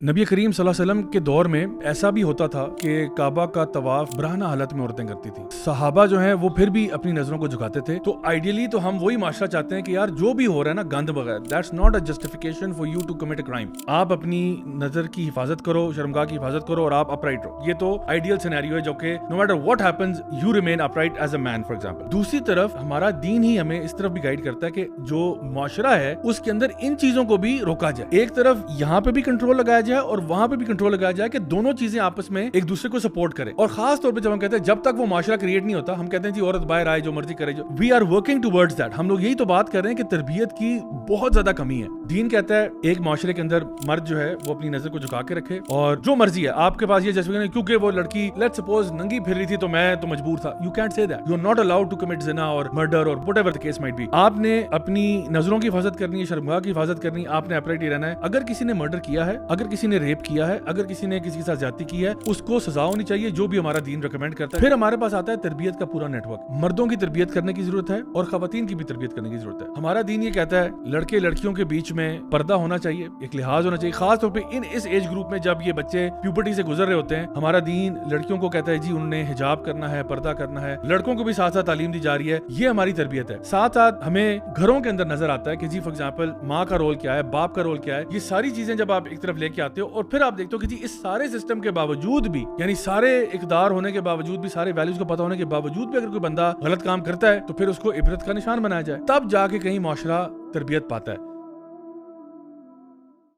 नबी करीम सल्लल्लाहु अलैहि वसल्लम के दौर में ऐसा भी होता था कि काबा का तवाफ बराहना हालत में औरतें करती थी। सहाबा जो हैं वो फिर भी अपनी नजरों को झुकाते थे। तो आइडियली तो हम वही माशरा चाहते हैं कि यार जो भी हो रहा है ना गंद बगैर, that's not a justification for you to commit a crime. आप अपनी नजर की हिफाजत करो, शर्मगाह की हिफाजत करो और आप अपराइट रहो। ये तो आइडियल सिनेरियो है जो कि no matter what happens you remain upright as a man for example. दूसरी तरफ हमारा दीन ही हमें इस तरफ भी गाइड करता है कि जो माशरा है उसके अंदर इन चीजों को भी रोका जाए। एक तरफ यहाँ पे भी कंट्रोल लगाया जाए और वहां पे भी कंट्रोल लगाया जाए कि दोनों चीजें आपस में एक दूसरे को सपोर्ट करें। और खास तौर पे जब हम कहते हैं जब तक वो माशरा क्रिएट नहीं होता, हम कहते हैं जी औरत बाहर आए जो मर्जी करे, जो we are working towards that. हम लोग यही तो बात कर रहे हैं कि तरबियत की बहुत ज्यादा कमी है। दीन कहता है एक माशरे के अंदर मर्द जो है वो अपनी नजर को झुका के रखे और जो मर्जी है आपके पास ये जस्टिफिकेशन क्योंकि वो लड़की लेट्स सपोज नंगी फिर रही थी तो मैं तो मजबूर था। You can't say that. You are not allowed to commit जिना और मर्डर और whatever the case might be. आपने अपनी नजरों की हिफाजत करनी है, शर्मगाह की हिफाजत करनी है, आपने अपराइट रहना है। अगर किसी ने मर्डर किया है, अगर किसी ने रेप किया है, अगर किसी ने किसी के साथ ज्यादती की है, उसको सजा होनी चाहिए जो भी हमारा दीन रिकमेंड करता है। फिर हमारे पास आता है तरबियत का पूरा नेटवर्क। मर्दों की तरबियत करने की जरूरत है और खवातीन की भी तरबियत करने की जरूरत है। हमारा दीन ये कहता है लड़के लड़कियों के बीच में पर्दा होना चाहिए, एक लिहाज होना चाहिए। खास तौर पे इस एज ग्रुप में जब ये बच्चे प्यूबर्टी से गुजर रहे होते हैं, हमारा दीन लड़कियों को कहता है जी उन्होंने हिजाब करना है, पर्दा करना है। लड़कों को भी साथ साथ तालीम दी जा रही है। ये हमारी तरबियत है। साथ साथ हमें घरों के अंदर नजर आता है कि जी फॉर एग्जाम्पल माँ का रोल क्या है, बाप का रोल क्या है। ये सारी चीजें जब आप एक तरफ लेके आते हो और फिर आप देखते हो कि जी इस सारे सिस्टम के बावजूद भी, यानी सारे इकदार होने के बावजूद भी, सारे वैल्यूज को पता होने के बावजूद भी अगर कोई बंदा गलत काम करता है तो फिर उसको इबरत का निशान बनाया जाए, तब जाके कहीं माशरा तरबियत पाता है।